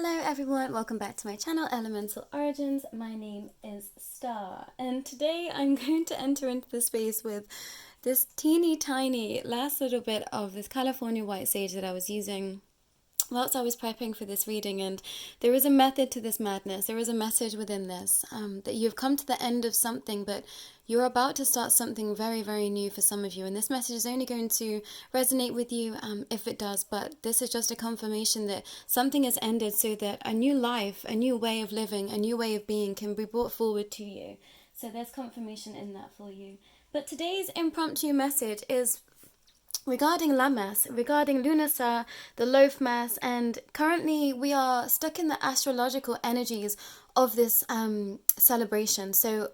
Hello everyone, welcome back to my channel, Elemental Origins. My name is Starr, and today I'm going to enter into the space with this teeny tiny last little bit of this California white sage that I was using whilst I was prepping for this reading. And there is a method to this madness. There is a message within this, that you've come to the end of something, but you're about to start something very, very new for some of you. And this message is only going to resonate with you if it does. But this is just a confirmation that something has ended so that a new life, a new way of living, a new way of being can be brought forward to you. So there's confirmation in that for you. But today's impromptu message is regarding Lammas, regarding Lughnasadh, the loaf mass, and currently we are stuck in the astrological energies of this celebration. So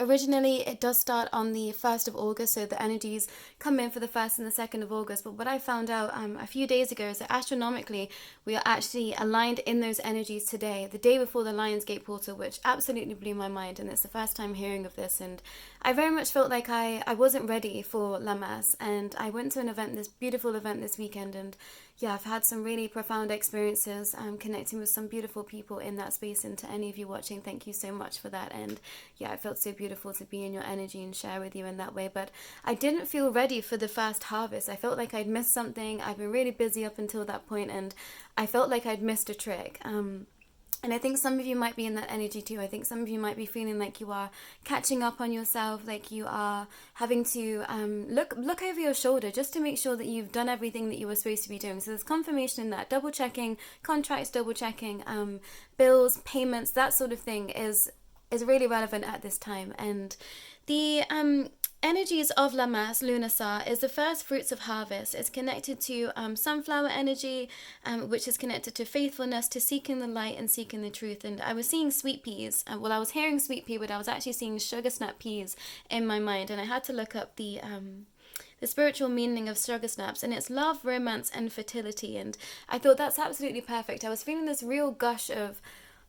originally it does start on the 1st of August, so the energies come in for the 1st and the 2nd of August. But what I found out a few days ago is that astronomically we are actually aligned in those energies today, the day before the Lionsgate portal, which absolutely blew my mind. And it's the first time hearing of this, and I very much felt like I wasn't ready for Lammas. And I went to an event, this beautiful event this weekend, and yeah, I've had some really profound experiences connecting with some beautiful people in that space. And to any of you watching, thank you so much for that. And yeah, it felt so beautiful to be in your energy and share with you in that way. But I didn't feel ready for the first harvest. I felt like I'd missed something. I've been really busy up until that point, and I felt like I'd missed a trick. And I think some of you might be in that energy too. I think some of you might be feeling like you are catching up on yourself, like you are having to look over your shoulder just to make sure that you've done everything that you were supposed to be doing. So there's confirmation in that. Double checking contracts, double checking bills, payments, that sort of thing is really relevant at this time. And the energies of Lammas, Lughnasadh, is the first fruits of harvest. It's connected to sunflower energy, which is connected to faithfulness, to seeking the light and seeking the truth. And I was seeing sweet peas. I was hearing sweet pea, but I was actually seeing sugar snap peas in my mind. And I had to look up the spiritual meaning of sugar snaps, and it's love, romance, and fertility. And I thought that's absolutely perfect. I was feeling this real gush of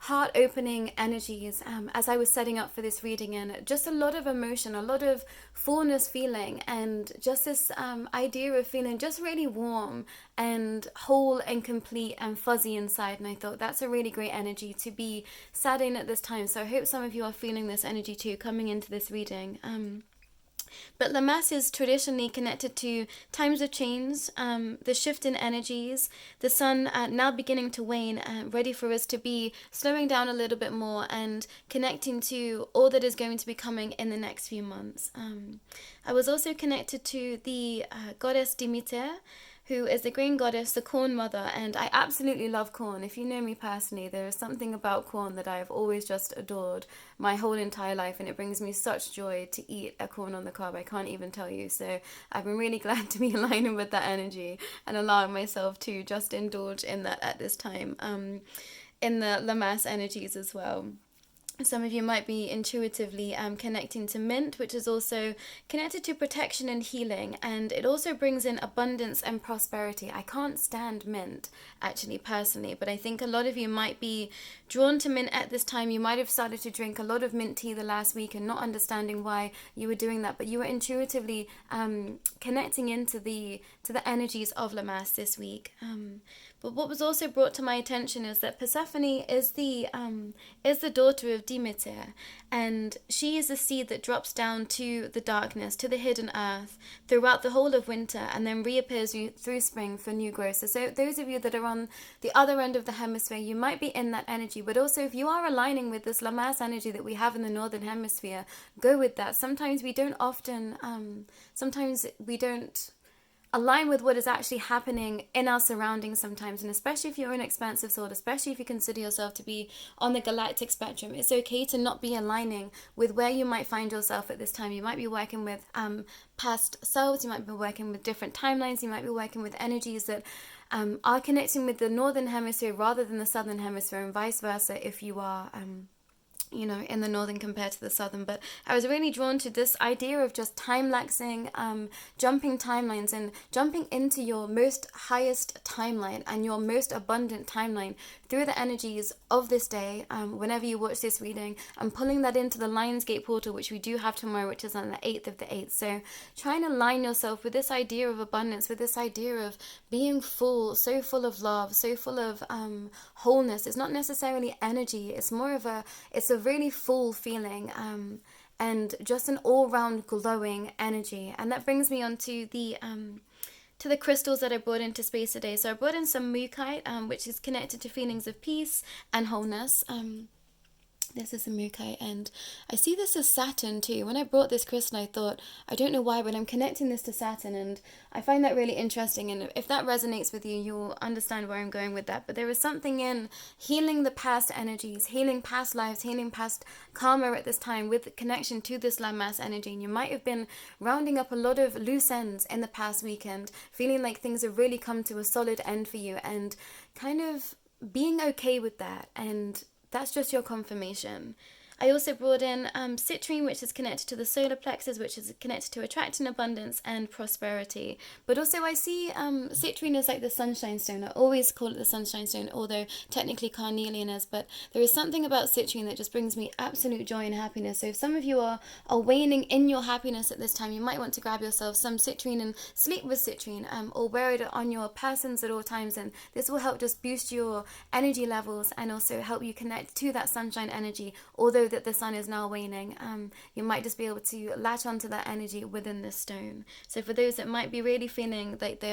heart-opening energies as I was setting up for this reading, and just a lot of emotion, a lot of fullness feeling, and just this idea of feeling just really warm and whole and complete and fuzzy inside. And I thought that's a really great energy to be sat in at this time. So I hope some of you are feeling this energy too coming into this reading. But Lammas is traditionally connected to times of change, the shift in energies, the sun now beginning to wane, ready for us to be slowing down a little bit more and connecting to all that is going to be coming in the next few months. I was also connected to the goddess Demeter, who is the green goddess, the corn mother, and I absolutely love corn. If you know me personally, there is something about corn that I have always just adored my whole entire life, and it brings me such joy to eat a corn on the cob. I can't even tell you. So I've been really glad to be aligning with that energy and allowing myself to just indulge in that at this time, in the Lammas energies as well. Some of you might be intuitively connecting to mint, which is also connected to protection and healing, and it also brings in abundance and prosperity. I can't stand mint, actually, personally, but I think a lot of you might be drawn to mint at this time. You might have started to drink a lot of mint tea the last week and not understanding why you were doing that, but you were intuitively connecting into the energies of Lammas this week. But what was also brought to my attention is that Persephone is the daughter of Demeter, and she is the seed that drops down to the darkness, to the hidden earth, throughout the whole of winter, and then reappears through spring for new growth. So those of you that are on the other end of the hemisphere, you might be in that energy. But also, if you are aligning with this Lammas energy that we have in the northern hemisphere, go with that. Sometimes we don't align with what is actually happening in our surroundings sometimes. And especially if you're an expansive soul, especially if you consider yourself to be on the galactic spectrum, it's okay to not be aligning with where you might find yourself at this time. You might be working with past selves, you might be working with different timelines, you might be working with energies that are connecting with the northern hemisphere rather than the southern hemisphere, and vice versa if you are you know, in the northern compared to the southern. But I was really drawn to this idea of just time-lapsing, jumping timelines and jumping into your most highest timeline and your most abundant timeline through the energies of this day, whenever you watch this reading, and pulling that into the Lionsgate portal, which we do have tomorrow, which is on the 8th of the 8th. So trying to line yourself with this idea of abundance, with this idea of being full, so full of love, so full of wholeness. It's not necessarily energy, it's more of it's a really full feeling, and just an all-round glowing energy. And that brings me on to the crystals that I brought into space today. So I brought in some mookaite, which is connected to feelings of peace and wholeness. This is a mookaite, and I see this as Saturn too. When I brought this crystal, I thought, I don't know why, but I'm connecting this to Saturn, and I find that really interesting. And if that resonates with you, you'll understand where I'm going with that. But there is something in healing the past energies, healing past lives, healing past karma at this time with connection to this Lammas energy. And you might have been rounding up a lot of loose ends in the past weekend, feeling like things have really come to a solid end for you, and kind of being okay with that. And that's just your confirmation. I also brought in citrine, which is connected to the solar plexus, which is connected to attracting abundance and prosperity. But also I see citrine as like the sunshine stone. I always call it the sunshine stone, although technically carnelian is. But there is something about citrine that just brings me absolute joy and happiness. So if some of you are waning in your happiness at this time, you might want to grab yourself some citrine and sleep with citrine, or wear it on your persons at all times. And this will help just boost your energy levels and also help you connect to that sunshine energy, although that the sun is now waning. You might just be able to latch onto that energy within this stone. So for those that might be really feeling like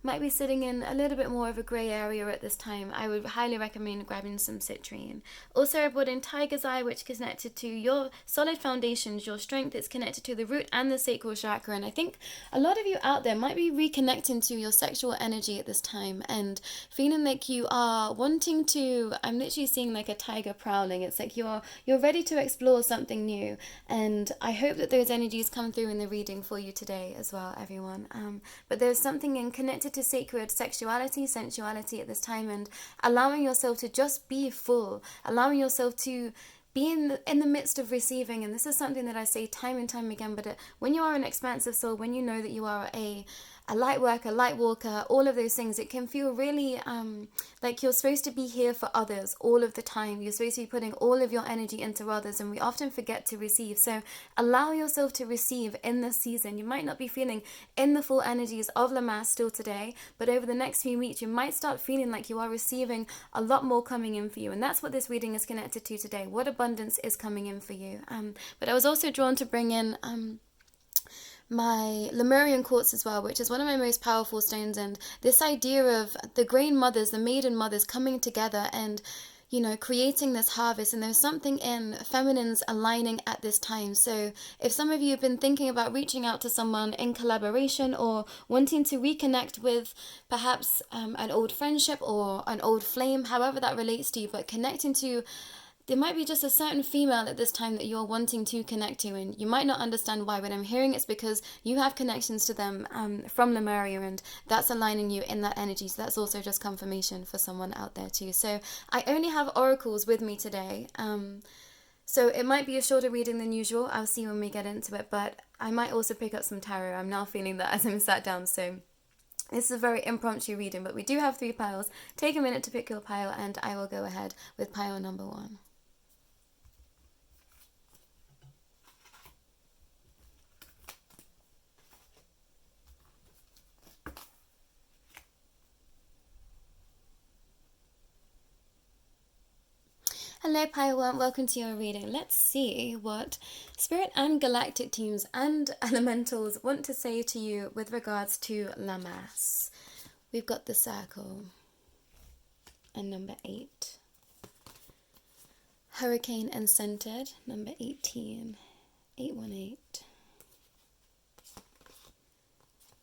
might be sitting in a little bit more of a grey area at this time, I would highly recommend grabbing some citrine. Also, I brought in tiger's eye, which is connected to your solid foundations, your strength. It's connected to the root and the sacral chakra. And I think a lot of you out there might be reconnecting to your sexual energy at this time and feeling like you are wanting to, I'm literally seeing like a tiger prowling. It's like you're ready to explore something new. And I hope that those energies come through in the reading for you today as well, everyone. But there's something connected to sacred sexuality, sensuality at this time, and allowing yourself to just be full, allowing yourself to be in the midst of receiving. And this is something that I say time and time again, but when you are an expansive soul, when you know that you are a light worker, light walker, all of those things, it can feel really like you're supposed to be here for others all of the time. You're supposed to be putting all of your energy into others, and we often forget to receive. So allow yourself to receive in this season. You might not be feeling in the full energies of Lammas still today, but over the next few weeks you might start feeling like you are receiving a lot more coming in for you. And that's what this reading is connected to today. What abundance is coming in for you. But I was also drawn to bring in my Lemurian quartz as well, which is one of my most powerful stones. And this idea of the grain mothers, the maiden mothers coming together and, you know, creating this harvest. And there's something in feminines aligning at this time. So if some of you have been thinking about reaching out to someone in collaboration or wanting to reconnect with perhaps an old friendship or an old flame, however that relates to you, but connecting to, there might be just a certain female at this time that you're wanting to connect to, and you might not understand why, but I'm hearing it's because you have connections to them from Lemuria, and that's aligning you in that energy. So that's also just confirmation for someone out there too. So I only have oracles with me today. So it might be a shorter reading than usual. I'll see when we get into it, but I might also pick up some tarot. I'm now feeling that as I'm sat down. So this is a very impromptu reading, but we do have 3 piles. Take a minute to pick your pile, and I will go ahead with pile number 1. Hello Pile 1, welcome to your reading. Let's see what Spirit and Galactic teams and Elementals want to say to you with regards to Lammas. We've got the Circle and number 8. Hurricane and Centered, number 18, 818.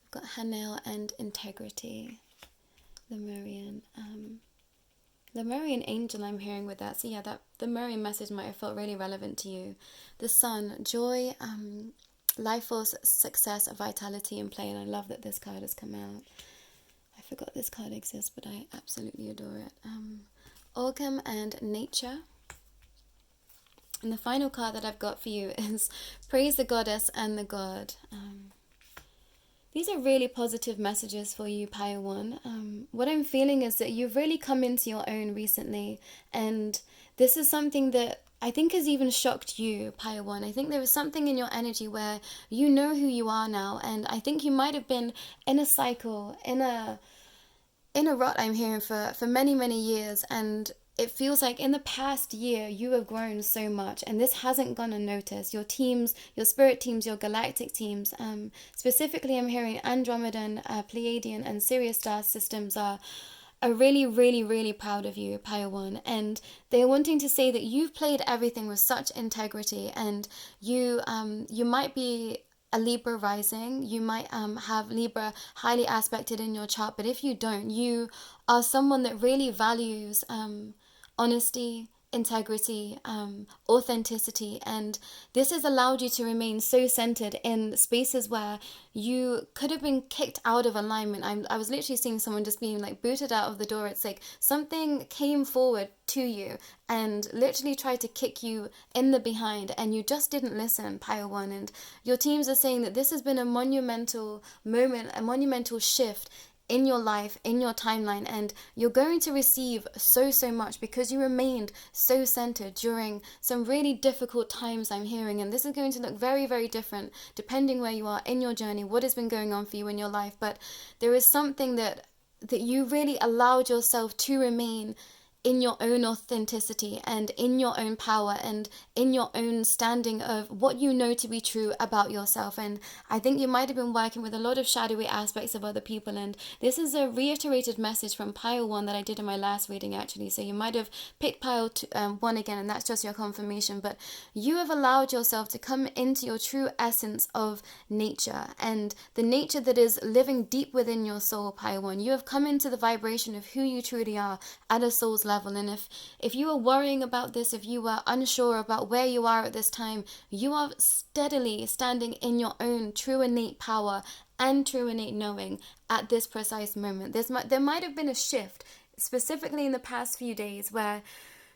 We've got Hanel and Integrity, Lemurian. Lemurian angel I'm hearing with that. So yeah, that the Lemurian message might have felt really relevant to you. The Sun, joy, life force, success, vitality, and play. And I love that this card has come out. I forgot this card exists, but I absolutely adore it. Orgam and nature. And the final card that I've got for you is Praise the Goddess and the God. These are really positive messages for you, Pile 1. What I'm feeling is that you've really come into your own recently. And this is something that I think has even shocked you, Pile 1. I think there is something in your energy where you know who you are now. And I think you might have been in a cycle, in a rut, I'm hearing, for many, many years. And it feels like in the past year you have grown so much, and this hasn't gone unnoticed. Your teams, your spirit teams, your galactic teams, specifically I'm hearing Andromedan, Pleiadian and Sirius star systems are really, really, really proud of you, Pile 1. And they're wanting to say that you've played everything with such integrity, and you might be a Libra rising, you might have Libra highly aspected in your chart, but if you don't, you are someone that really values honesty, integrity, authenticity, and this has allowed you to remain so centered in spaces where you could have been kicked out of alignment. I was literally seeing someone just being like booted out of the door. It's like something came forward to you and literally tried to kick you in the behind, and you just didn't listen, Pile 1. And your teams are saying that this has been a monumental moment, a monumental shift in your life, in your timeline, and you're going to receive so much because you remained so centered during some really difficult times, I'm hearing. And this is going to look very, very different depending where you are in your journey, what has been going on for you in your life. But there is something that you really allowed yourself to remain in your own authenticity and in your own power and in your own standing of what you know to be true about yourself. And I think you might have been working with a lot of shadowy aspects of other people, and this is a reiterated message from Pile 1 that I did in my last reading, actually. So you might have picked Pile 1 again, and that's just your confirmation. But you have allowed yourself to come into your true essence of nature, and the nature that is living deep within your soul, Pile 1. You have come into the vibration of who you truly are at a soul's level. And if you are worrying about this, if you are unsure about where you are at this time, you are steadily standing in your own true innate power and true innate knowing at this precise moment. There might have been a shift, specifically in the past few days, where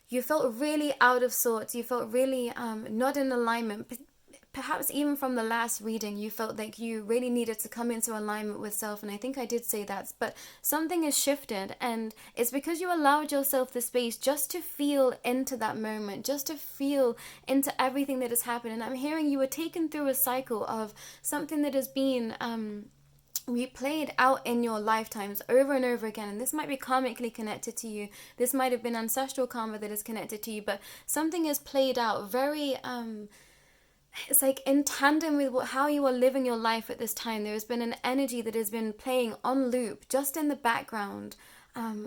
you felt really out of sorts, you felt really not in alignment. Perhaps even from the last reading, you felt like you really needed to come into alignment with self. And I think I did say that. But something has shifted. And it's because you allowed yourself the space just to feel into that moment, just to feel into everything that has happened. And I'm hearing you were taken through a cycle of something that has been replayed out in your lifetimes over and over again. And this might be karmically connected to you. This might have been ancestral karma that is connected to you. But something is played out very... it's like in tandem with how you are living your life at this time. There has been an energy that has been playing on loop just in the background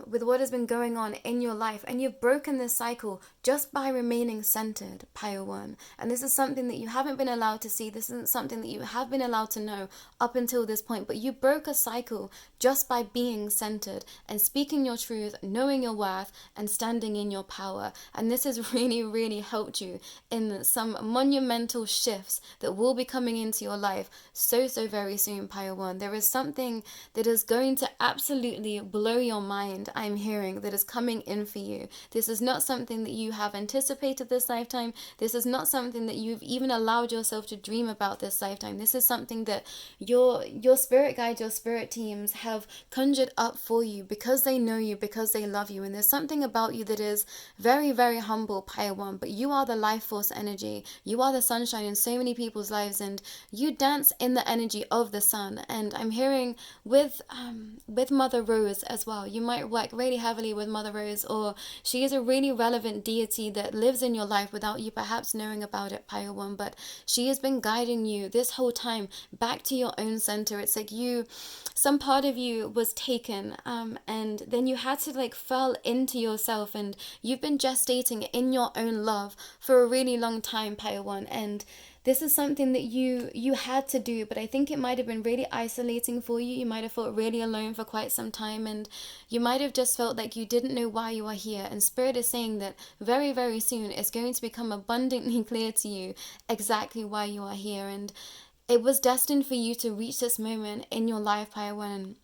with what has been going on in your life, and you've broken this cycle just by remaining centered, Pile 1. And this is something that you haven't been allowed to see. This isn't something that you have been allowed to know up until this point, but you broke a cycle just by being centered and speaking your truth, knowing your worth, and standing in your power. And this has really, really helped you in some monumental shifts that will be coming into your life so very soon, Pile 1. There is something that is going to absolutely blow your mind, I'm hearing, that is coming in for you. This is not something that you have anticipated this lifetime. This is not something that you've even allowed yourself to dream about this lifetime. This is something that your spirit guides, your spirit teams have conjured up for you because they know you, because they love you. And there's something about you that is very, very humble, Pile 1, but you are the life force energy. You are the sunshine in so many people's lives, and you dance in the energy of the sun. And I'm hearing with Mother Rose as well. You might work really heavily with Mother Rose, or she is a really relevant deity that lives in your life without you perhaps knowing about it, Pile 1, but she has been guiding you this whole time back to your own center. It's like some part of you was taken and then you had to like fall into yourself, and you've been gestating in your own love for a really long time, Pile 1. And this is something that you had to do, but I think it might have been really isolating for you. You might have felt really alone for quite some time, and you might have just felt like you didn't know why you are here. And Spirit is saying that very, very soon it's going to become abundantly clear to you exactly why you are here. And it was destined for you to reach this moment in your life, Pile 1.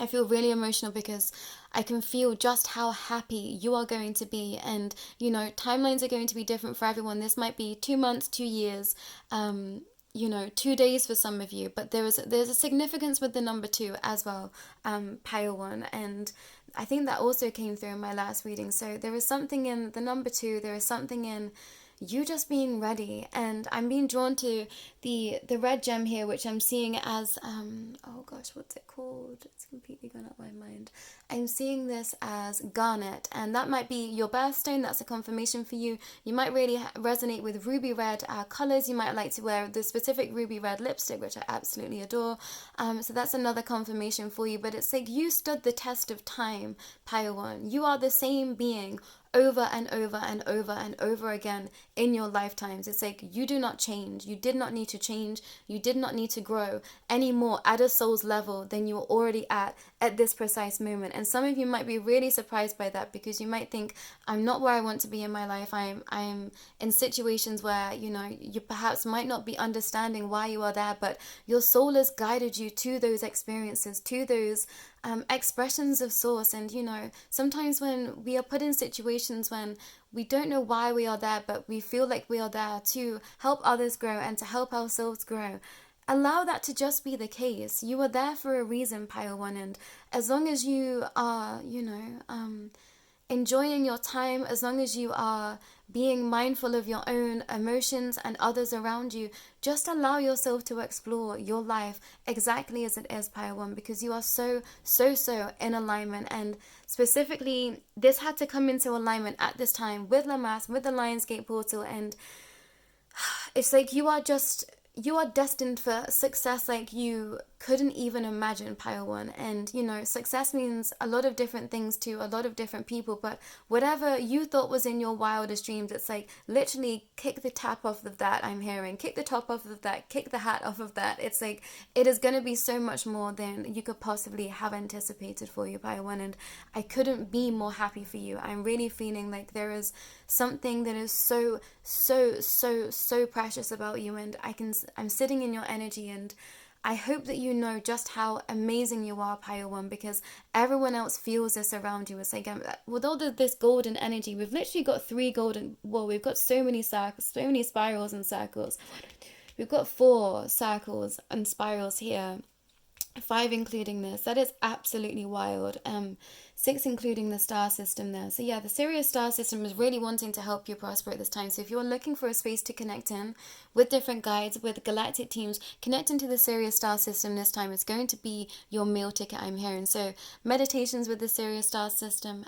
I feel really emotional because I can feel just how happy you are going to be. And, you know, timelines are going to be different for everyone. This might be 2 months, 2 years, you know, 2 days for some of you. But there's a significance with the number 2 as well, Pile 1. And I think that also came through in my last reading. So there is something in the number 2. There is something in you just being ready. And I'm being drawn to the red gem here, which I'm seeing as oh gosh, what's it called? It's completely gone out of my mind. I'm seeing this as garnet, and that might be your birthstone. That's a confirmation for you. You might really resonate with ruby red colors. You might like to wear the specific ruby red lipstick, which I absolutely adore. So that's another confirmation for you. But it's like you stood the test of time, Pile 1. You are the same being over and over and over and over again in your lifetimes. It's like you do not change. You did not need to change. You did not need to grow any more at a soul's level than you were already at this precise moment. And some of you might be really surprised by that, because you might think, I'm not where I want to be in my life. I'm in situations where, you know, you perhaps might not be understanding why you are there, but your soul has guided you to those experiences, to those expressions of source. And, you know, sometimes when we are put in situations when we don't know why we are there, but we feel like we are there to help others grow and to help ourselves grow, allow that to just be the case. You are there for a reason, Pile 1. And as long as you are, you know, enjoying your time, as long as you are being mindful of your own emotions and others around you, just allow yourself to explore your life exactly as it is, Pile 1, because you are so in alignment. And specifically, this had to come into alignment at this time with Lammas, with the Lionsgate portal. And it's like you are destined for success like you couldn't even imagine, Pile 1. And, you know, success means a lot of different things to a lot of different people, but whatever you thought was in your wildest dreams, it's like literally kick the tap off of that. I'm hearing kick the top off of that, kick the hat off of that. It's like it is going to be so much more than you could possibly have anticipated for you, Pile 1. And I couldn't be more happy for you. I'm really feeling like there is something that is so precious about you, and I'm sitting in your energy, and I hope that you know just how amazing you are, Pile 1, because everyone else feels this around you. It's like, with all this golden energy, we've literally got we've got so many circles, so many spirals and circles. We've got 4 circles and spirals here, 5 including this. That is absolutely wild. 6 including the star system there. So yeah, the Sirius star system is really wanting to help you prosper at this time. So if you're looking for a space to connect in with different guides, with galactic teams, connecting to the Sirius star system this time is going to be your meal ticket, I'm hearing. So meditations with the Sirius star system,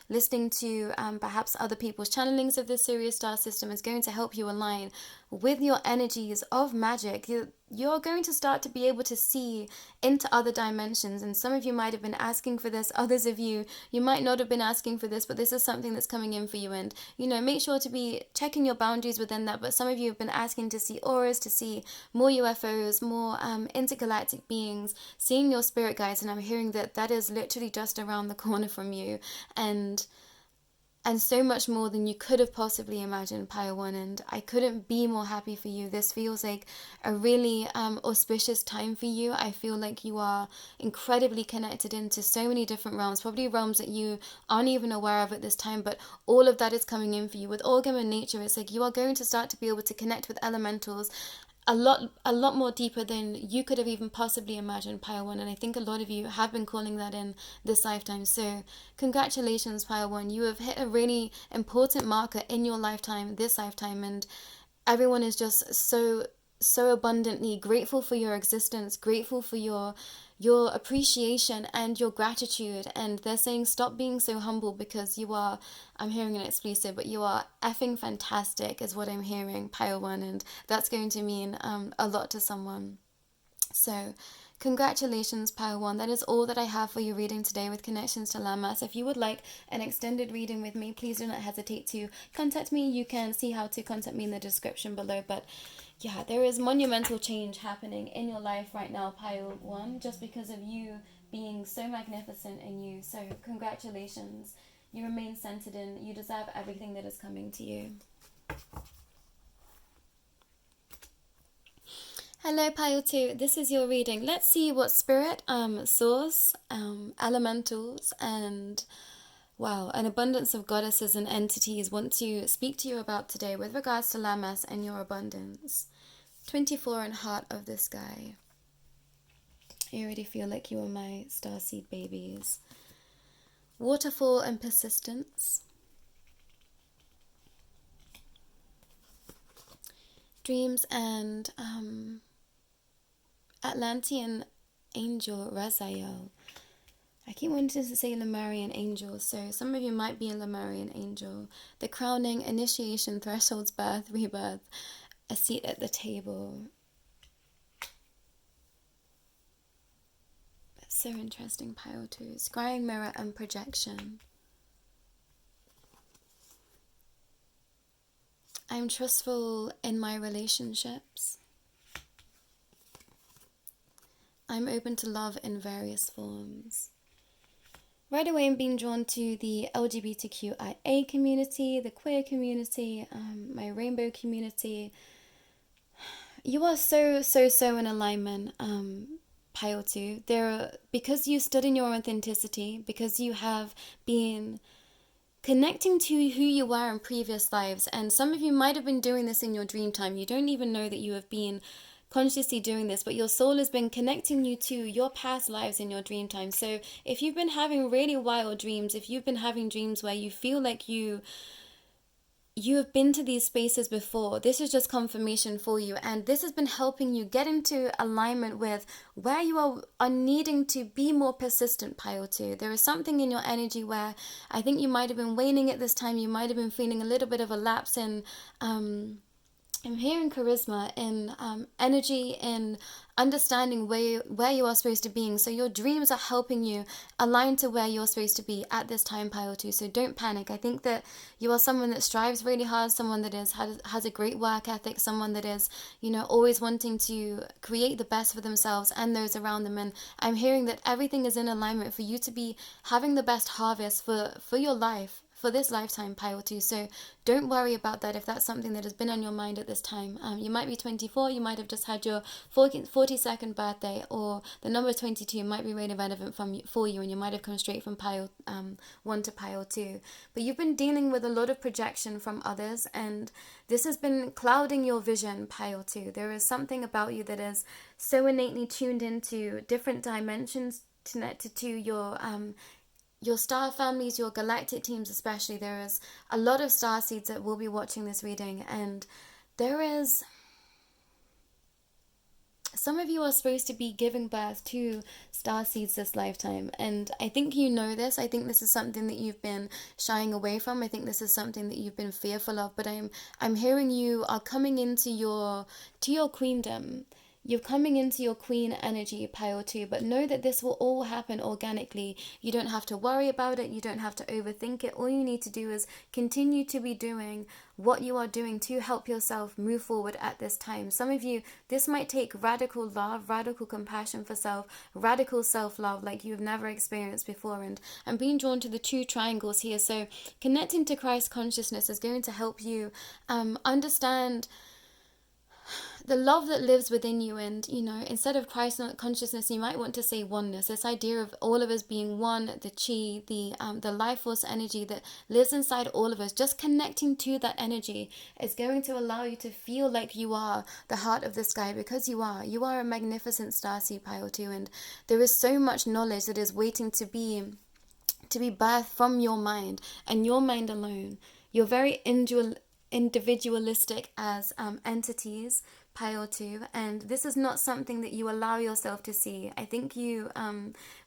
listening to perhaps other people's channelings of the Sirius star system is going to help you align with your energies of magic. You're going to start to be able to see into other dimensions. And some of you might have been asking for this. Others of you might not have been asking for this, but this is something that's coming in for you. And, you know, make sure to be checking your boundaries within that. But some of you have been asking to see auras, to see more UFOs, more intergalactic beings, seeing your spirit guides. And I'm hearing that is literally just around the corner from you. And so much more than you could have possibly imagined, Pile 1. And I couldn't be more happy for you. This feels like a really auspicious time for you. I feel like you are incredibly connected into so many different realms, probably realms that you aren't even aware of at this time, but all of that is coming in for you. With Orgam and nature, it's like you are going to start to be able to connect with elementals a lot more deeper than you could have even possibly imagined, Pile 1. And I think a lot of you have been calling that in this lifetime. So congratulations, Pile 1. You have hit a really important marker in your lifetime, this lifetime, and everyone is just so abundantly grateful for your existence, grateful for your appreciation and your gratitude. And they're saying stop being so humble, because you are, I'm hearing an expletive, but you are effing fantastic is what I'm hearing, Pile 1, and that's going to mean a lot to someone. So congratulations, Pile 1. That is all that I have for your reading today with connections to Lammas. If you would like an extended reading with me, please do not hesitate to contact me. You can see how to contact me in the description below. But yeah, there is monumental change happening in your life right now, Pile 1, just because of you being so magnificent in you. So congratulations. You remain centered in. You deserve everything that is coming to you. Hello, Pile 2. This is your reading. Let's see what spirit, source, elementals, and wow, an abundance of goddesses and entities want to speak to you about today with regards to Lammas and your abundance. 24 and Heart of the Sky. I already feel like you are my starseed babies. Waterfall and persistence. Dreams and Atlantean angel Raziel. I keep wanting to say Lemurian angel, so some of you might be a Lemurian angel. The crowning, initiation, thresholds, birth, rebirth, a seat at the table. That's so interesting, Pile 2. Scrying mirror and projection. I'm trustful in my relationships. I'm open to love in various forms. Right away, I'm being drawn to the LGBTQIA community, the queer community, my rainbow community. You are so in alignment, Pile 2. Because you stood in your authenticity, because you have been connecting to who you were in previous lives, and some of you might have been doing this in your dream time. You don't even know that you have been consciously doing this, but your soul has been connecting you to your past lives in your dream time. So if you've been having really wild dreams, if you've been having dreams where you feel like you have been to these spaces before, this is just confirmation for you, and this has been helping you get into alignment with where you are needing to be more persistent, Pile 2. There is something in your energy where I think you might have been waning at this time. You might have been feeling a little bit of a lapse in I'm hearing charisma, in energy, in understanding where you are supposed to be. So your dreams are helping you align to where you're supposed to be at this time, Pile 2. So don't panic. I think that you are someone that strives really hard, someone that has a great work ethic, someone that is, always wanting to create the best for themselves and those around them. And I'm hearing that everything is in alignment for you to be having the best harvest for your life, for this lifetime, Pile 2. So don't worry about that if that's something that has been on your mind at this time. You might be 24, you might have just had your 42nd birthday, or the number 22 might be really relevant for you, and you might have come straight from Pile 1 to Pile 2. But you've been dealing with a lot of projection from others, and this has been clouding your vision, Pile 2. There is something about you that is so innately tuned into different dimensions connected to your star families, your galactic teams especially. There is a lot of star seeds that will be watching this reading, and there is some of you are supposed to be giving birth to star seeds this lifetime, and I think you know this. I think this is something that you've been shying away from. I think this is something that you've been fearful of, but I'm hearing you are coming into your queendom. You're coming into your queen energy, Pile 2, but know that this will all happen organically. You don't have to worry about it. You don't have to overthink it. All you need to do is continue to be doing what you are doing to help yourself move forward at this time. Some of you, this might take radical love, radical compassion for self, radical self-love like you've never experienced before. And I'm being drawn to the 2 triangles here. So connecting to Christ consciousness is going to help you understand the love that lives within you. And instead of Christ consciousness, you might want to say oneness. This idea of all of us being one, the chi, the life force energy that lives inside all of us. Just connecting to that energy is going to allow you to feel like you are the heart of the sky, because you are a magnificent starseed, Pile 2, and there is so much knowledge that is waiting to be birthed from your mind and your mind alone. You're very individualistic as entities, Pile 2, and this is not something that you allow yourself to see. I think you,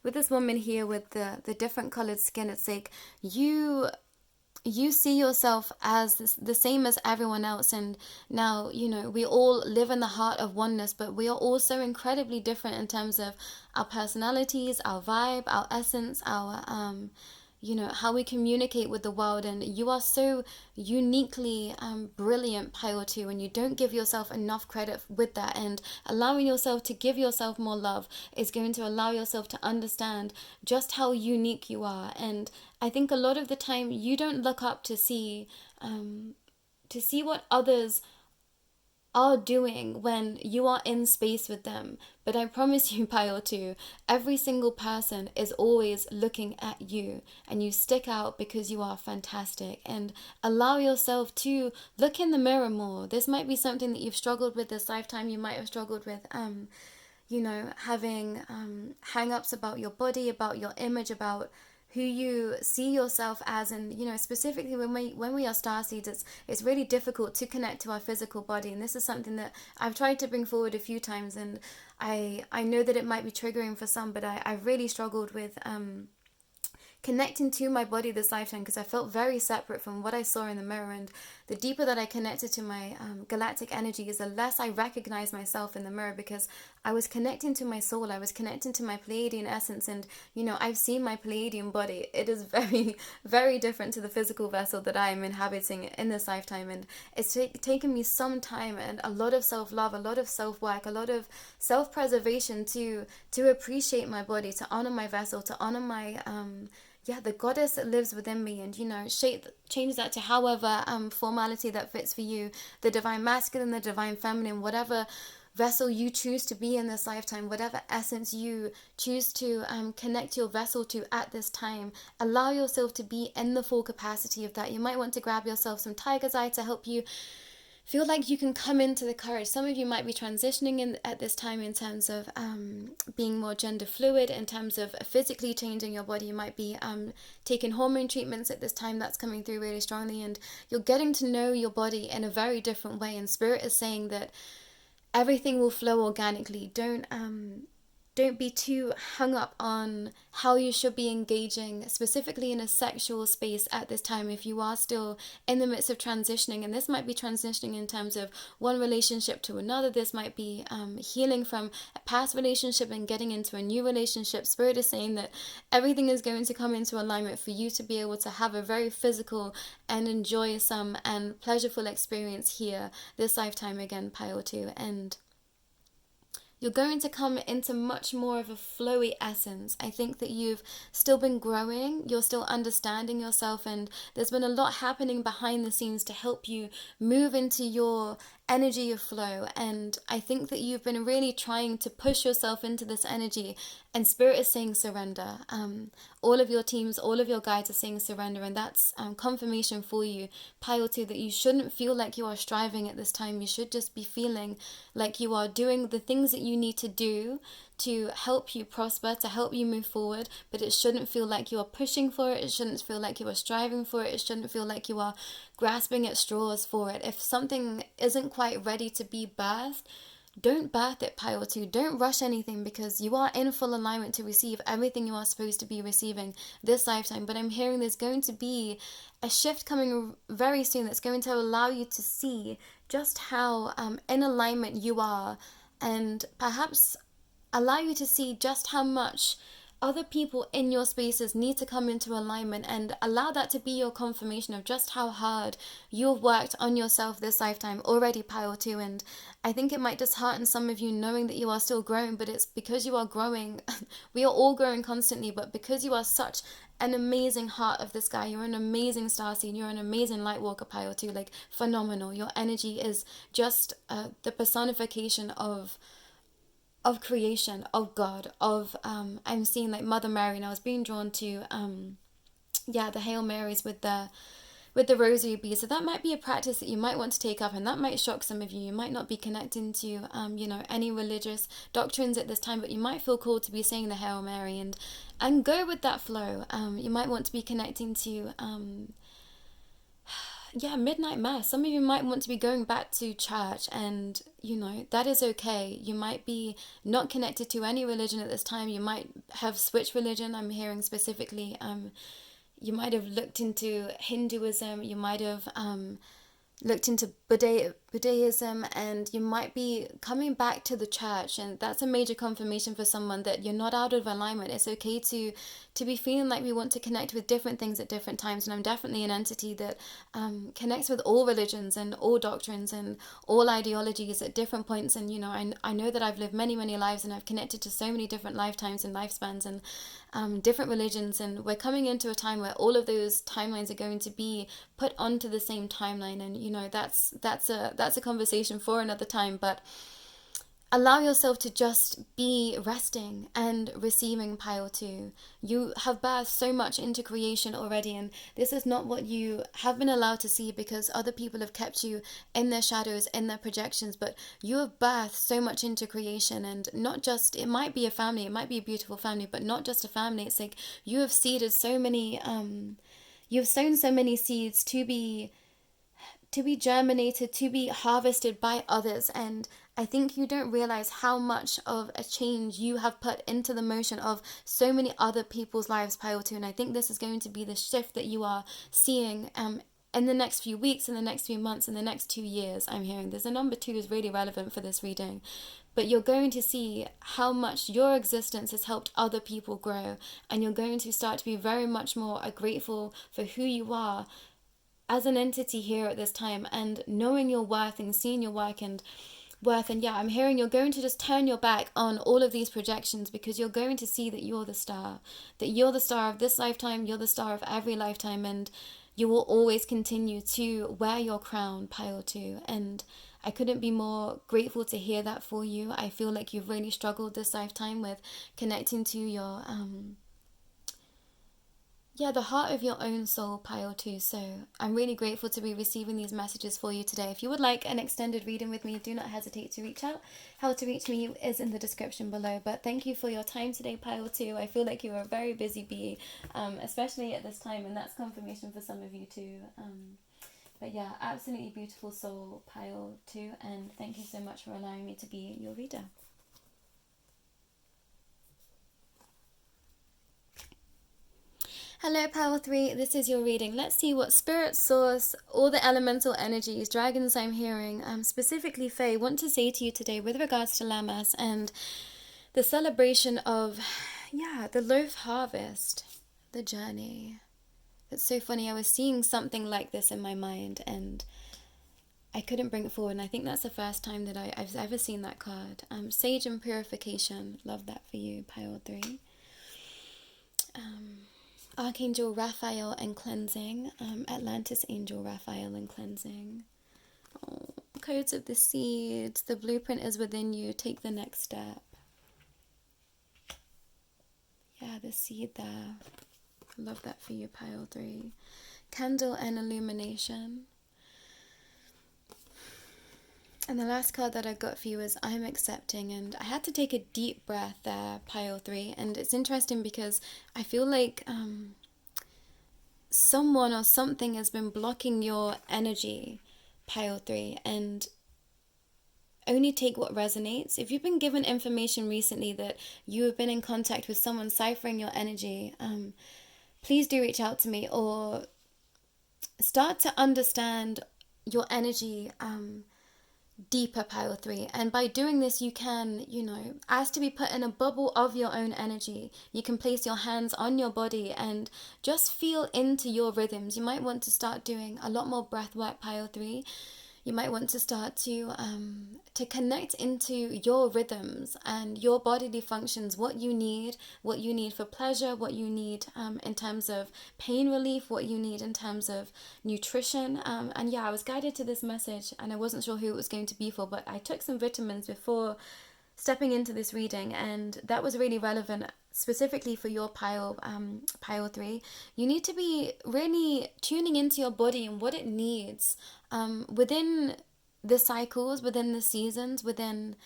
with this woman here with the different colored skin, it's like you see yourself as the same as everyone else. And now, we all live in the heart of oneness, but we are also incredibly different in terms of our personalities, our vibe, our essence, our how we communicate with the world. And you are so uniquely brilliant, Pile 2, and you don't give yourself enough credit with that. And allowing yourself to give yourself more love is going to allow yourself to understand just how unique you are. And I think a lot of the time you don't look up to see what others are doing when you are in space with them. But I promise you, Pile 2, every single person is always looking at you, and you stick out because you are fantastic. And allow yourself to look in the mirror more. This might be something that you've struggled with this lifetime. You might have struggled with having hang-ups about your body, about your image, about who you see yourself as. And specifically when we are starseeds, it's really difficult to connect to our physical body, and this is something that I've tried to bring forward a few times, and I know that it might be triggering for some, but I've really struggled with connecting to my body this lifetime, because I felt very separate from what I saw in the mirror. And the deeper that I connected to my galactic energies, the less I recognized myself in the mirror, because I was connecting to my soul, I was connecting to my Pleiadian essence. And I've seen my Pleiadian body. It is very, very different to the physical vessel that I am inhabiting in this lifetime, and it's taken me some time and a lot of self-love, a lot of self-work, a lot of self-preservation to appreciate my body, to honor my vessel, to honor my the goddess that lives within me, and change that to however formality that fits for you, the divine masculine, the divine feminine, whatever vessel you choose to be in this lifetime, whatever essence you choose to connect your vessel to at this time. Allow yourself to be in the full capacity of that. You might want to grab yourself some tiger's eye to help you feel like you can come into the courage. Some of you might be transitioning in at this time in terms of being more gender fluid, in terms of physically changing your body. You might be taking hormone treatments at this time. That's coming through really strongly, and you're getting to know your body in a very different way. And Spirit is saying that everything will flow organically. Don't be too hung up on how you should be engaging, specifically in a sexual space at this time, if you are still in the midst of transitioning. And this might be transitioning in terms of one relationship to another. This might be healing from a past relationship and getting into a new relationship. Spirit is saying that everything is going to come into alignment for you to be able to have a very physical and enjoyable and pleasurable experience here this lifetime again, Pile 2. And you're going to come into much more of a flowy essence. I think that you've still been growing, you're still understanding yourself, and there's been a lot happening behind the scenes to help you move into your energy of flow. And I think that you've been really trying to push yourself into this energy, and Spirit is saying surrender. All of your teams, all of your guides are saying surrender, and that's confirmation for you, Pile 2, that you shouldn't feel like you are striving at this time. You should just be feeling like you are doing the things that you need to do to help you prosper, to help you move forward, but it shouldn't feel like you are pushing for it. It shouldn't feel like you are striving for it. It shouldn't feel like you are grasping at straws for it. If something isn't quite ready to be birthed, don't birth it, Pile 2. Don't rush anything, because you are in full alignment to receive everything you are supposed to be receiving this lifetime. But I'm hearing there's going to be a shift coming very soon that's going to allow you to see just how in alignment you are, and perhaps allow you to see just how much other people in your spaces need to come into alignment, and allow that to be your confirmation of just how hard you've worked on yourself this lifetime already, Pile 2. And I think it might dishearten some of you knowing that you are still growing, but it's because you are growing. We are all growing constantly, but because you are such an amazing heart of the sky, you're an amazing starseed, you're an amazing light walker, Pile 2, like phenomenal. Your energy is just the personification of creation, of God, of I'm seeing like Mother Mary, and I was being drawn to the Hail Marys with the rosary beads. So that might be a practice that you might want to take up, and that might shock some of you. You might not be connecting to any religious doctrines at this time, but you might feel called to be saying the Hail Mary and go with that flow. You might want to be connecting to midnight mass. Some of you might want to be going back to church, and that is okay. You might be not connected to any religion at this time. You might have switched religion. I'm hearing specifically you might have looked into Hinduism, you might have looked into Buddhism, and you might be coming back to the church. And that's a major confirmation for someone that you're not out of alignment. It's okay to be feeling like we want to connect with different things at different times. And I'm definitely an entity that connects with all religions and all doctrines and all ideologies at different points. And I know that I've lived many lives, and I've connected to so many different lifetimes and lifespans, and different religions, and we're coming into a time where all of those timelines are going to be put onto the same timeline. And you know, that's a conversation for another time, but allow yourself to just be resting and receiving, pile 2. You have birthed so much into creation already, and this is not what you have been allowed to see because other people have kept you in their shadows, in their projections. But you have birthed so much into creation, and not just, it might be a family, it might be a beautiful family, but not just a family. It's like you have seeded so many, you've sown so many seeds to be germinated, to be harvested by others. And I think you don't realize how much of a change you have put into the motion of so many other people's lives, pile 2. And I think this is going to be the shift that you are seeing in the next few weeks, in the next few months, in the next 2 years. I'm hearing there's a number 2 is really relevant for this reading. But you're going to see how much your existence has helped other people grow. And you're going to start to be very much more grateful for who you are as an entity here at this time, and knowing your worth and seeing your work and worth. And yeah, I'm hearing you're going to just turn your back on all of these projections, because you're going to see that you're the star, that you're the star of this lifetime, you're the star of every lifetime, and you will always continue to wear your crown, pile 2. And I couldn't be more grateful to hear that for you. I feel like you've really struggled this lifetime with connecting to your the heart of your own soul, pile 2. So I'm really grateful to be receiving these messages for you today. If you would like an extended reading with me, do not hesitate to reach out. How to reach me is in the description below. But thank you for your time today, pile 2. I feel like you are a very busy bee, especially at this time, and that's confirmation for some of you too. But yeah, absolutely beautiful soul, pile 2, and thank you so much for allowing me to be your reader. Hello, pile 3, this is your reading. Let's see what spirit, source, all the elemental energies, dragons I'm hearing, specifically Fae, want to say to you today with regards to Lammas and the celebration of, the loaf harvest, the journey. It's so funny, I was seeing something like this in my mind and I couldn't bring it forward, and I think that's the first time that I've ever seen that card. Sage and purification, love that for you, pile 3. Archangel Raphael and cleansing, Atlantis Angel Raphael and cleansing. Oh, codes of the seeds, the blueprint is within you, take the next step. Yeah, the seed there, love that for you, pile 3. Candle and illumination. And the last card that I got for you is I'm accepting, and I had to take a deep breath there, pile 3. And it's interesting because I feel like someone or something has been blocking your energy, pile 3, and only take what resonates. If you've been given information recently that you have been in contact with someone ciphering your energy, please do reach out to me or start to understand your energy deeper, pile 3. And by doing this, you can, ask to be put in a bubble of your own energy. You can place your hands on your body and just feel into your rhythms. You might want to start doing a lot more breath work, pile 3. You might want to start to connect into your rhythms and your bodily functions, what you need for pleasure, what you need in terms of pain relief, what you need in terms of nutrition. And yeah, I was guided to this message and I wasn't sure who it was going to be for, but I took some vitamins before stepping into this reading, and that was really relevant specifically for your pile 3. You need to be really tuning into your body and what it needs within the cycles, within the seasons, within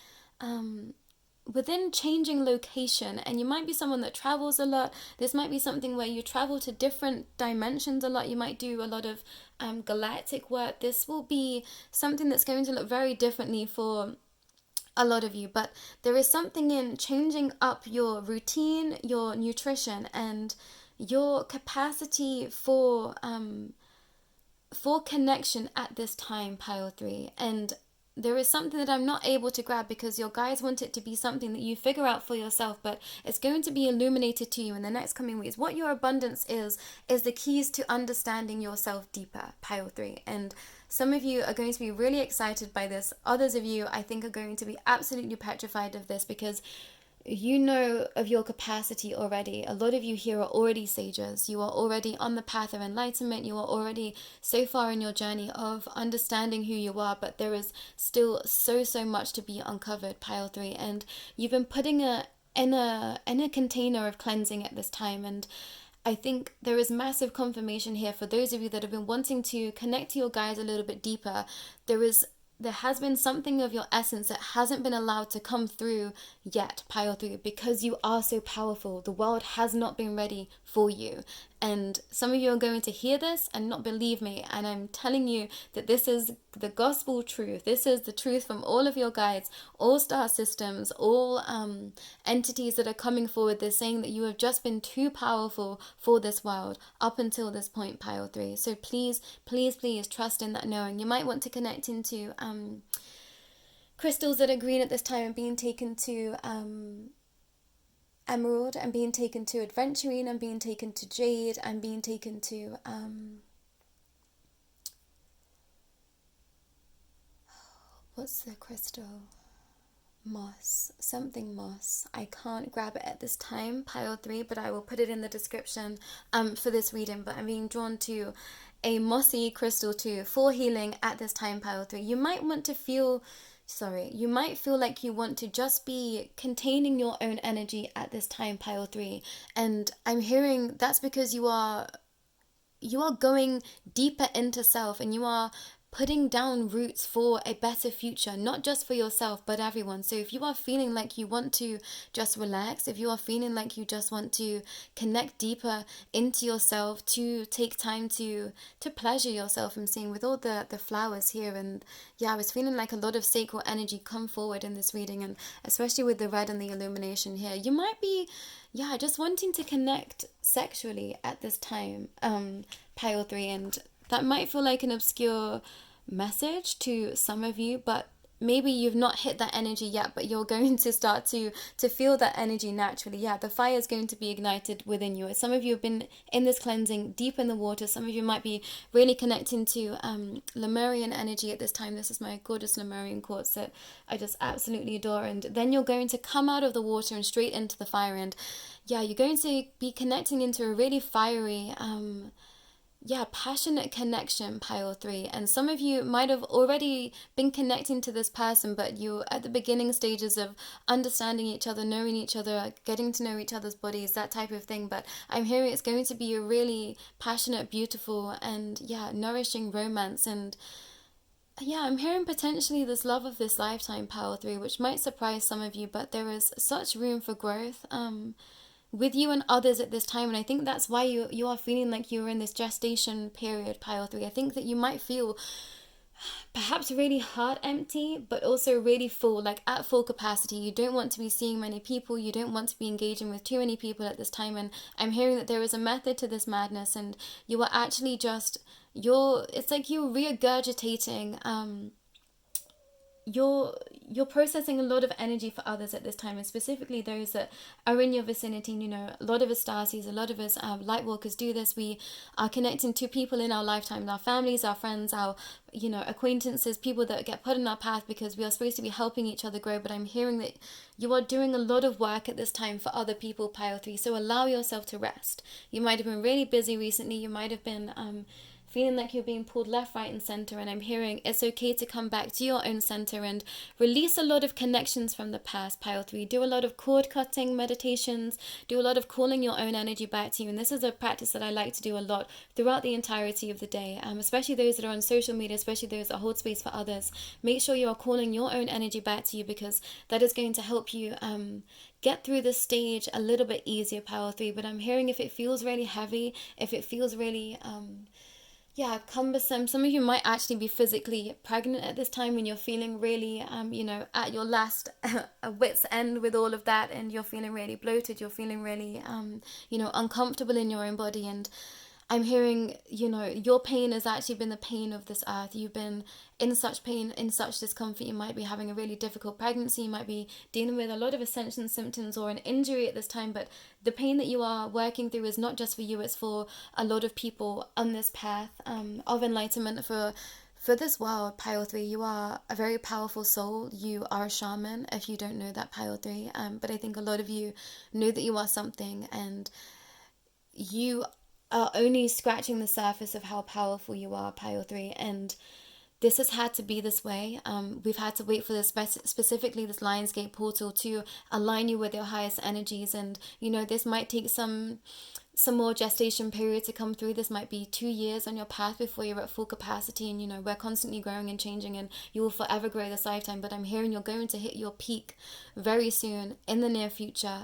changing location. And you might be someone that travels a lot. This might be something where you travel to different dimensions a lot. You might do a lot of galactic work. This will be something that's going to look very differently for a lot of you, but there is something in changing up your routine, your nutrition, and your capacity for connection at this time, pile 3. And there is something that I'm not able to grab because your guides want it to be something that you figure out for yourself, but it's going to be illuminated to you in the next coming weeks. What your abundance is the keys to understanding yourself deeper, pile 3. And some of you are going to be really excited by this. Others of you, I think, are going to be absolutely petrified of this because you know of your capacity already. A lot of you here are already sages. You are already on the path of enlightenment. You are already so far in your journey of understanding who you are, but there is still so much to be uncovered, pile 3. And you've been putting in a container of cleansing at this time. And I think there is massive confirmation here for those of you that have been wanting to connect to your guides a little bit deeper. There has been something of your essence that hasn't been allowed to come through yet, pile 3, because you are so powerful. The world has not been ready for you. And some of you are going to hear this and not believe me. And I'm telling you that this is the gospel truth. This is the truth from all of your guides, all star systems, all entities that are coming forward. They're saying that you have just been too powerful for this world up until this point, pile 3. So please trust in that knowing. You might want to connect into crystals that are green at this time and being taken to emerald, and being taken to adventurine, and being taken to jade, and being taken to what's the crystal? Moss, something moss. I can't grab it at this time, pile 3, but I will put it in the description for this reading. But I'm being drawn to a mossy crystal too for healing at this time, pile 3. You might feel like you want to just be containing your own energy at this time, pile 3. And I'm hearing that's because you are going deeper into self, and you are putting down roots for a better future, not just for yourself, but everyone. So if you are feeling like you want to just relax, if you are feeling like you just want to connect deeper into yourself, to take time to pleasure yourself, I'm seeing with all the flowers here. And yeah, I was feeling like a lot of sacred energy come forward in this reading, and especially with the red and the illumination here. You might be just wanting to connect sexually at this time, pile 3, and that might feel like an obscure message to some of you, but maybe you've not hit that energy yet, but you're going to start to feel that energy naturally. Yeah, the fire is going to be ignited within you. Some of you have been in this cleansing deep in the water. Some of you might be really connecting to Lemurian energy at this time. This is my gorgeous Lemurian quartz that I just absolutely adore. And then you're going to come out of the water and straight into the fire. And yeah, you're going to be connecting into a really fiery passionate connection, pile 3. And some of you might have already been connecting to this person, but you're at the beginning stages of understanding each other, knowing each other, getting to know each other's bodies, that type of thing. But I'm hearing it's going to be a really passionate, beautiful, and nourishing romance. And I'm hearing potentially this love of this lifetime, pile 3, which might surprise some of you, but there is such room for growth with you and others at this time. And I think that's why you are feeling like you're in this gestation period, pile 3. I think that you might feel perhaps really heart empty, but also really full, like at full capacity. You don't want to be seeing many people, you don't want to be engaging with too many people at this time. And I'm hearing that there is a method to this madness, and you are actually it's like you're regurgitating you're processing a lot of energy for others at this time, and specifically those that are in your vicinity. A lot of us starseeds, a lot of us light walkers do this. We are connecting to people in our lifetime, our families, our friends, our acquaintances, people that get put in our path because we are supposed to be helping each other grow. But I'm hearing that you are doing a lot of work at this time for other people, pile 3. So allow yourself to rest. You might have been really busy recently. You might have been feeling like you're being pulled left, right, and center. And I'm hearing it's okay to come back to your own center and release a lot of connections from the past, pile 3. Do a lot of cord cutting meditations, do a lot of calling your own energy back to you. And this is a practice that I like to do a lot throughout the entirety of the day, especially those that are on social media, especially those that hold space for others. Make sure you are calling your own energy back to you, because that is going to help you get through this stage a little bit easier, pile 3. But I'm hearing if it feels really heavy, if it feels really cumbersome. Some of you might actually be physically pregnant at this time, and you're feeling really, at your last wit's end with all of that, and you're feeling really bloated, you're feeling really, uncomfortable in your own body. And I'm hearing, your pain has actually been the pain of this earth. You've been in such pain, in such discomfort. You might be having a really difficult pregnancy. You might be dealing with a lot of ascension symptoms or an injury at this time. But the pain that you are working through is not just for you. It's for a lot of people on this path of enlightenment, for for this world, Pile 3, you are a very powerful soul. You are a shaman, if you don't know that, Pile 3. But I think a lot of you know that you are something, and you are only scratching the surface of how powerful you are, Pile 3. And this has had to be this way. We've had to wait for this, specifically this Lionsgate portal, to align you with your highest energies. And, you know, this might take some more gestation period to come through. This might be 2 years on your path before you're at full capacity. And, you know, we're constantly growing and changing, and you will forever grow this lifetime. But I'm hearing you're going to hit your peak very soon in the near future.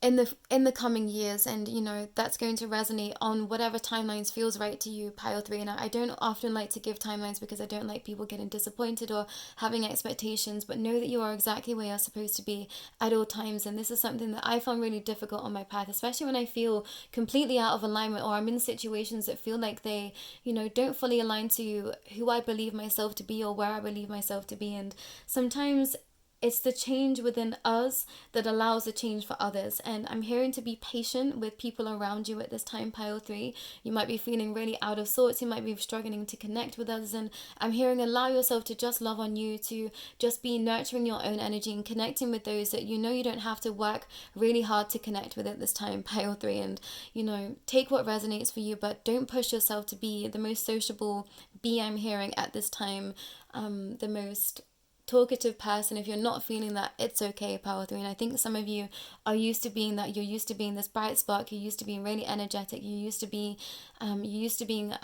In the coming years, and you know that's going to resonate on whatever timelines feels right to you, Pile 3. And I don't often like to give timelines because I don't like people getting disappointed or having expectations, but know that you are exactly where you're supposed to be at all times. And this is something that I found really difficult on my path, especially when I feel completely out of alignment, or I'm in situations that feel like they, you know, don't fully align to who I believe myself to be or where I believe myself to be. And sometimes it's the change within us that allows the change for others. And I'm hearing to be patient with people around you at this time, Pile 3. You might be feeling really out of sorts. You might be struggling to connect with others. And I'm hearing allow yourself to just love on you, to just be nurturing your own energy and connecting with those that you know you don't have to work really hard to connect with at this time, Pile 3. And, you know, take what resonates for you, but don't push yourself to be the most sociable I'm hearing at this time, the most talkative person. If you're not feeling that, it's okay, Power 3. And I think some of you are used to being that. You're used to being this bright spark. You're used to being really energetic. You used to be being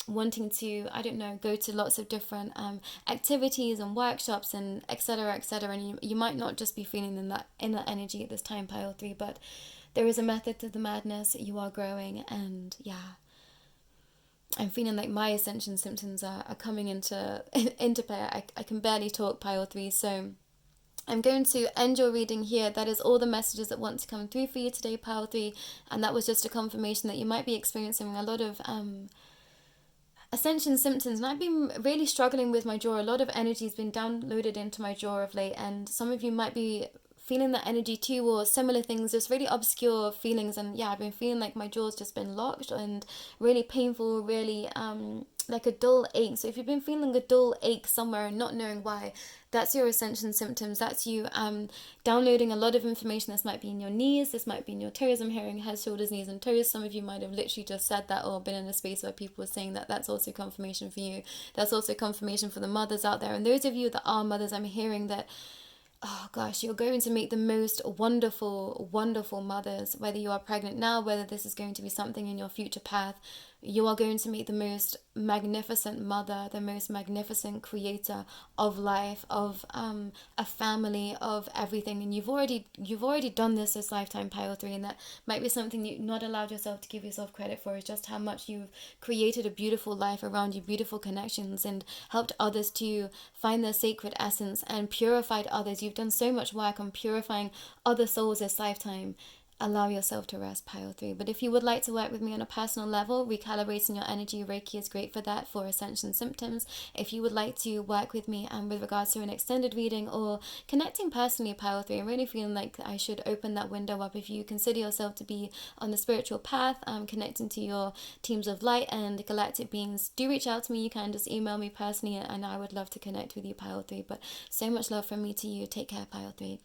wanting to, I don't know, go to lots of different activities and workshops and etc. And you might not just be feeling in that energy at this time, Pile 3, but there is a method to the madness. You are growing, and yeah, I'm feeling like my ascension symptoms are coming into play. I can barely talk, Pile 3. So I'm going to end your reading here. That is all the messages that want to come through for you today, Pile 3. And that was just a confirmation that you might be experiencing a lot of ascension symptoms. And I've been really struggling with my jaw. A lot of energy has been downloaded into my jaw of late. And some of you might be feeling that energy too, or similar things, just really obscure feelings. And yeah, I've been feeling like my jaw's just been locked and really painful, really like a dull ache. So if you've been feeling a dull ache somewhere and not knowing why, that's your ascension symptoms. That's you downloading a lot of information. This might be in your knees, this might be in your toes. I'm hearing head, shoulders, knees and toes. Some of you might have literally just said that, or been in a space where people were saying that. That's also confirmation for you. That's also confirmation for the mothers out there. And those of you that are mothers, I'm hearing that, oh gosh, you're going to make the most wonderful, wonderful mothers. Whether you are pregnant now, whether this is going to be something in your future path, you are going to make the most magnificent mother, the most magnificent creator of life, of a family, of everything. And you've already done this lifetime, Pile 3, and that might be something you've not allowed yourself to give yourself credit for, is just how much you've created a beautiful life around you, beautiful connections, and helped others to find their sacred essence and purified others. You've done so much work on purifying other souls this lifetime. Allow yourself to rest, Pile 3. But if you would like to work with me on a personal level, recalibrating your energy, Reiki is great for that, for ascension symptoms. If you would like to work with me with regards to an extended reading or connecting personally, Pile 3, I'm really feeling like I should open that window up. If you consider yourself to be on the spiritual path, connecting to your teams of light and galactic beings, do reach out to me. You can just email me personally, and I would love to connect with you, Pile 3. But so much love from me to you. Take care, Pile 3.